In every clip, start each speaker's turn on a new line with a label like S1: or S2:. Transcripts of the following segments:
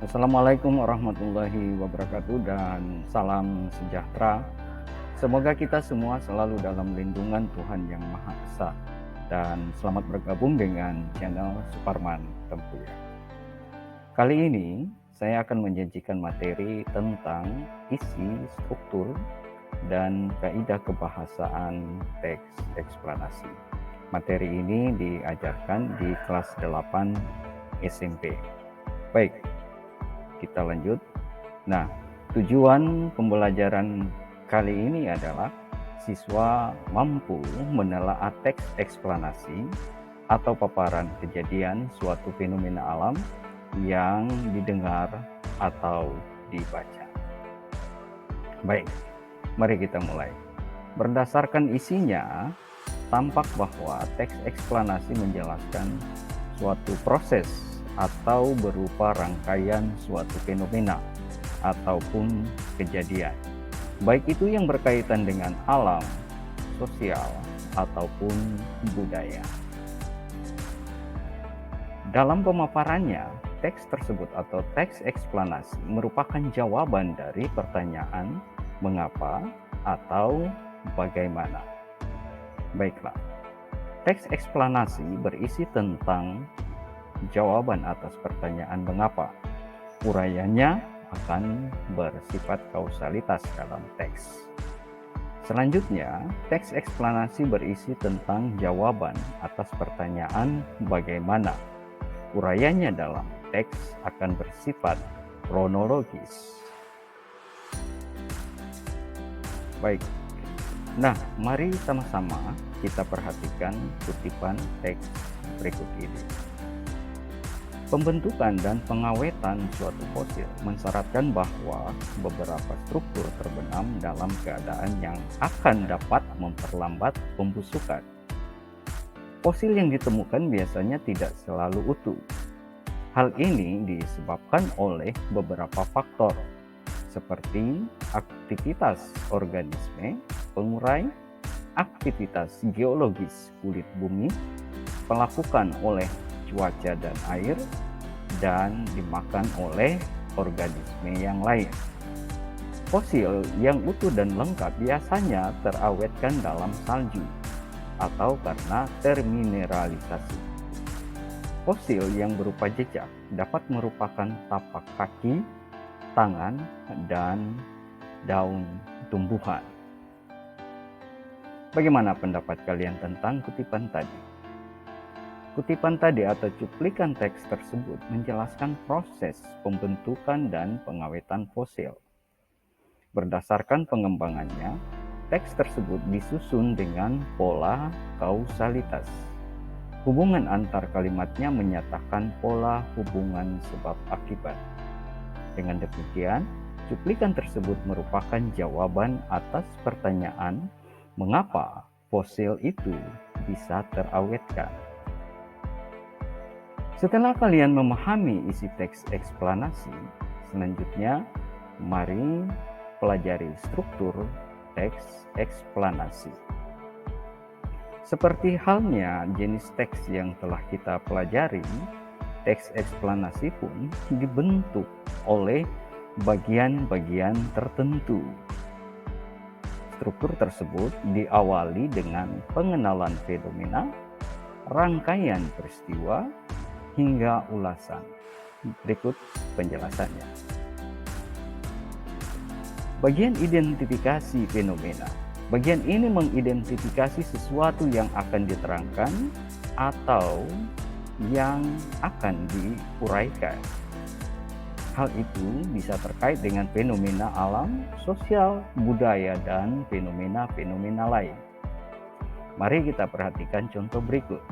S1: Assalamualaikum warahmatullahi wabarakatuh dan salam sejahtera. Semoga kita semua selalu dalam lindungan Tuhan Yang Maha Esa. Dan selamat bergabung dengan channel Suparman Tempuya. Kali ini saya akan menjanjikan materi tentang isi, struktur, dan kaidah kebahasaan teks eksplanasi. Materi ini diajarkan di kelas 8 SMP. Baik, kita lanjut. Nah, tujuan pembelajaran kali ini adalah siswa mampu menelaah teks eksplanasi atau paparan kejadian suatu fenomena alam yang didengar atau dibaca. Baik, mari kita mulai. Berdasarkan isinya, tampak bahwa teks eksplanasi menjelaskan suatu proses atau berupa rangkaian suatu fenomena ataupun kejadian, baik itu yang berkaitan dengan alam, sosial, ataupun budaya. Dalam pemaparannya, teks tersebut atau teks eksplanasi merupakan jawaban dari pertanyaan mengapa atau bagaimana. Baiklah, teks eksplanasi berisi tentang jawaban atas pertanyaan mengapa. Uraiannya akan bersifat kausalitas dalam teks. Selanjutnya, teks eksplanasi berisi tentang jawaban atas pertanyaan bagaimana. Uraiannya dalam teks akan bersifat kronologis. Baik, nah mari sama-sama kita perhatikan kutipan teks berikut ini. Pembentukan dan pengawetan suatu fosil mensyaratkan bahwa beberapa struktur terbenam dalam keadaan yang akan dapat memperlambat pembusukan. Fosil yang ditemukan biasanya tidak selalu utuh. Hal ini disebabkan oleh beberapa faktor, seperti aktivitas organisme, pengurai, aktivitas geologis kulit bumi, pelakukan oleh cuaca dan air, dan dimakan oleh organisme yang lain. Fosil yang utuh dan lengkap biasanya terawetkan dalam salju atau karena termineralisasi. Fosil yang berupa jejak dapat merupakan tapak kaki, tangan, dan daun tumbuhan. Bagaimana pendapat kalian tentang kutipan tadi? Kutipan tadi atau cuplikan teks tersebut menjelaskan proses pembentukan dan pengawetan fosil. Berdasarkan pengembangannya, teks tersebut disusun dengan pola kausalitas. Hubungan antar kalimatnya menyatakan pola hubungan sebab akibat. Dengan demikian, cuplikan tersebut merupakan jawaban atas pertanyaan mengapa fosil itu bisa terawetkan. Setelah kalian memahami isi teks eksplanasi, selanjutnya mari pelajari struktur teks eksplanasi. Seperti halnya jenis teks yang telah kita pelajari, teks eksplanasi pun dibentuk oleh bagian-bagian tertentu. Struktur tersebut diawali dengan pengenalan fenomena, rangkaian peristiwa, hingga ulasan. Berikut penjelasannya. Bagian identifikasi fenomena. Bagian ini mengidentifikasi sesuatu yang akan diterangkan atau yang akan diuraikan. Hal itu bisa terkait dengan fenomena alam, sosial, budaya, dan fenomena-fenomena lain. Mari kita perhatikan contoh berikut.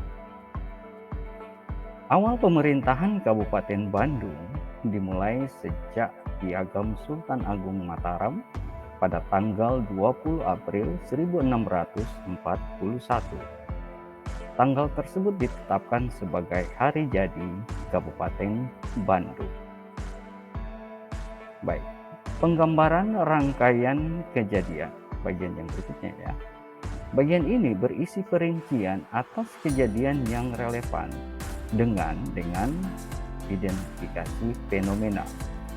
S1: Awal pemerintahan Kabupaten Bandung dimulai sejak Piagam Sultan Agung Mataram pada tanggal 20 April 1641. Tanggal tersebut ditetapkan sebagai hari jadi Kabupaten Bandung. Baik, penggambaran rangkaian kejadian, bagian yang berikutnya ya. Bagian ini berisi perincian atas kejadian yang relevan dengan identifikasi fenomena.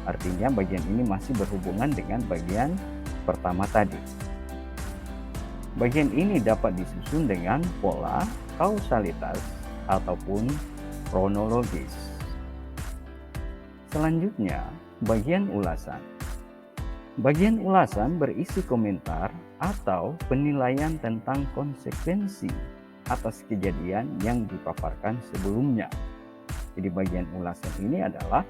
S1: Artinya bagian ini masih berhubungan dengan bagian pertama tadi. Bagian ini dapat disusun dengan pola, kausalitas, ataupun kronologis. Selanjutnya, bagian ulasan. Bagian ulasan berisi komentar atau penilaian tentang konsekuensi atas kejadian yang dipaparkan sebelumnya. Jadi bagian ulasan ini adalah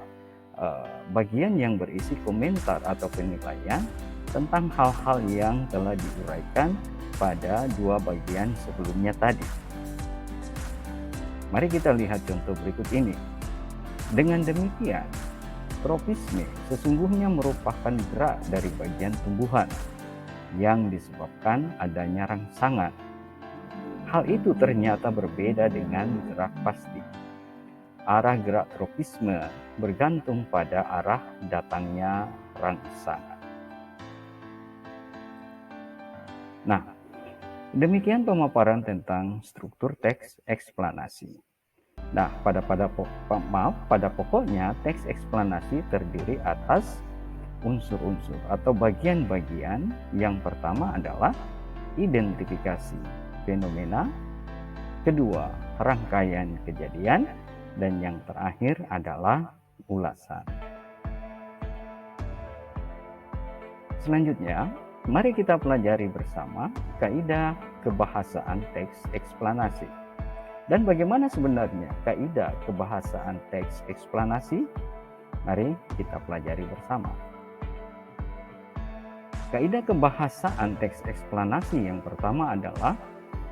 S1: bagian yang berisi komentar atau penilaian tentang hal-hal yang telah diuraikan pada dua bagian sebelumnya tadi. Mari kita lihat contoh berikut ini. Dengan demikian, tropisme sesungguhnya merupakan gerak dari bagian tumbuhan yang disebabkan adanya rangsangan. Hal itu ternyata berbeda dengan gerak pasti. Arah gerak tropisme bergantung pada arah datangnya rangsangan. Nah, demikian pemaparan tentang struktur teks eksplanasi. Nah, pada pokoknya teks eksplanasi terdiri atas unsur-unsur atau bagian-bagian. Yang pertama adalah identifikasi fenomena, kedua rangkaian kejadian, dan yang terakhir adalah ulasan. Selanjutnya, mari kita pelajari bersama kaidah kebahasaan teks eksplanasi. Dan bagaimana sebenarnya kaidah kebahasaan teks eksplanasi? Mari kita pelajari bersama. Kaidah kebahasaan teks eksplanasi yang pertama adalah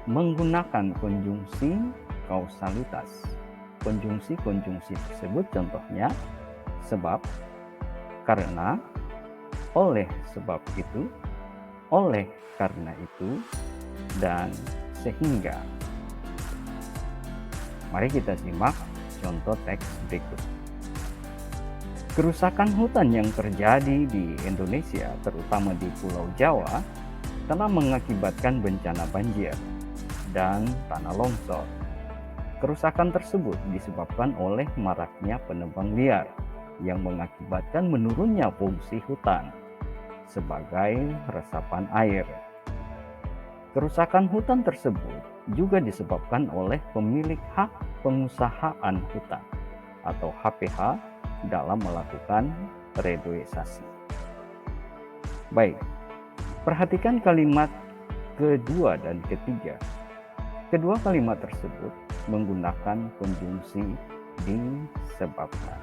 S1: menggunakan konjungsi kausalitas. Konjungsi-konjungsi tersebut contohnya sebab, karena, oleh sebab itu, oleh karena itu, dan sehingga. Mari kita simak contoh teks berikut. Kerusakan hutan yang terjadi di Indonesia, terutama di Pulau Jawa, telah mengakibatkan bencana banjir dan tanah longsor. Kerusakan tersebut disebabkan oleh maraknya penebang liar yang mengakibatkan menurunnya fungsi hutan sebagai resapan air. Kerusakan hutan tersebut juga disebabkan oleh pemilik hak pengusahaan hutan atau HPH dalam melakukan redresasi. Baik, perhatikan kalimat kedua dan ketiga. Kedua kalimat tersebut menggunakan konjungsi disebabkan.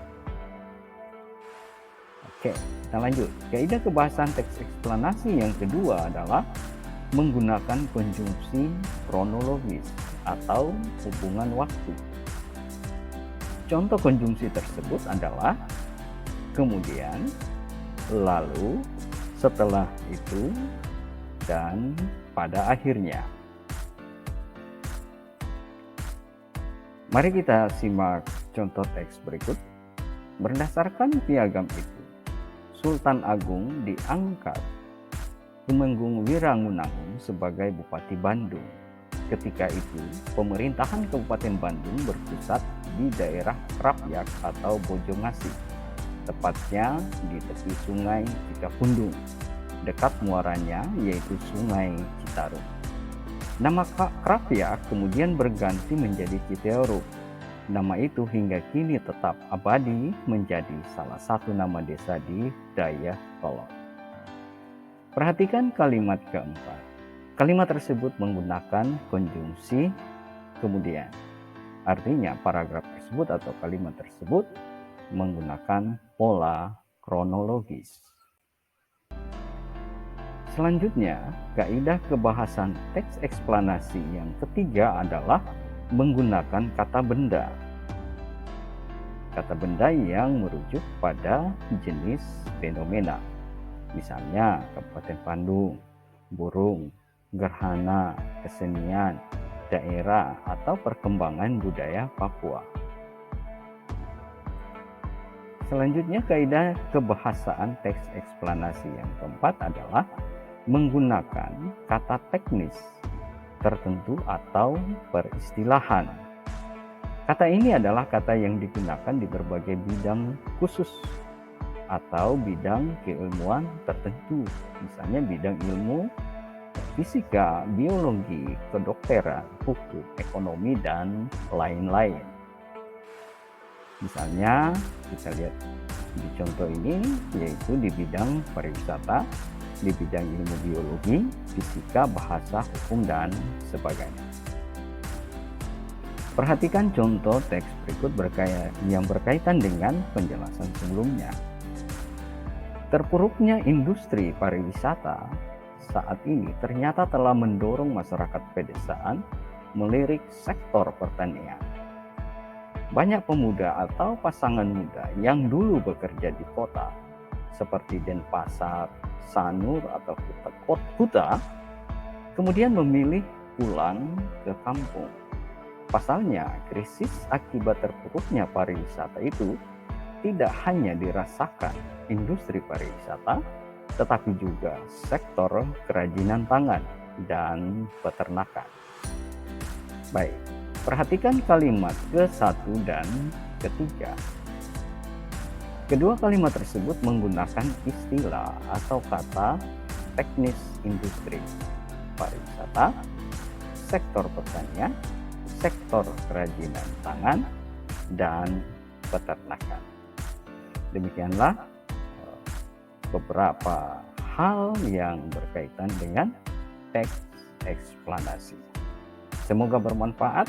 S1: Oke, kita lanjut. Kaidah kebahasan teks eksplanasi yang kedua adalah menggunakan konjungsi kronologis atau hubungan waktu. Contoh konjungsi tersebut adalah kemudian, lalu, setelah itu, dan pada akhirnya. Mari kita simak contoh teks berikut. Berdasarkan piagam itu, Sultan Agung diangkat Tumenggung Wirangunangun sebagai Bupati Bandung. Ketika itu, pemerintahan Kabupaten Bandung berpusat di daerah Krapyak atau Bojongasi, tepatnya di tepi Sungai Cikapundung, dekat muaranya yaitu Sungai Citarum. Nama Krapyak kemudian berganti menjadi Citeureup. Nama itu hingga kini tetap abadi menjadi salah satu nama desa di Dayakolot. Perhatikan kalimat keempat. Kalimat tersebut menggunakan konjungsi kemudian. Artinya paragraf tersebut atau kalimat tersebut menggunakan pola kronologis. Selanjutnya, kaidah kebahasan teks eksplanasi yang ketiga adalah menggunakan kata benda. Kata benda yang merujuk pada jenis fenomena. Misalnya Kabupaten Bandung, burung, gerhana, kesenian, daerah, atau perkembangan budaya Papua. Selanjutnya, kaidah kebahasaan teks eksplanasi yang keempat adalah menggunakan kata teknis tertentu atau peristilahan. Kata ini adalah kata yang digunakan di berbagai bidang khusus atau bidang keilmuan tertentu, misalnya bidang ilmu fisika, biologi, kedokteran, hukum, ekonomi, dan lain-lain. Misalnya kita lihat di contoh ini, yaitu di bidang pariwisata, di bidang ilmu biologi, fisika, bahasa, hukum, dan sebagainya. Perhatikan contoh teks berikut yang berkaitan dengan penjelasan sebelumnya. Terpuruknya industri pariwisata saat ini ternyata telah mendorong masyarakat pedesaan melirik sektor pertanian. Banyak pemuda atau pasangan muda yang dulu bekerja di kota, seperti Denpasar, Sanur, atau Kuta, kemudian memilih pulang ke kampung. Pasalnya, krisis akibat terpuruknya pariwisata itu tidak hanya dirasakan industri pariwisata, tetapi juga sektor kerajinan tangan dan peternakan. Baik, perhatikan kalimat ke-1 dan ke-3. Kedua kalimat tersebut menggunakan istilah atau kata teknis industri pariwisata, sektor pertanian, sektor kerajinan tangan, dan peternakan. Demikianlah beberapa hal yang berkaitan dengan teks eksplanasi. Semoga bermanfaat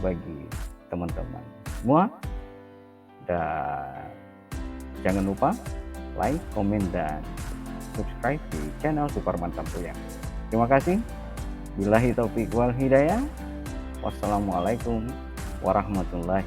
S1: bagi teman-teman semua, dan jangan lupa like, komen, dan subscribe di channel Suparman Tampuyang. Terima kasih. Billahi taufiq wal hidayah. Wassalamualaikum warahmatullahi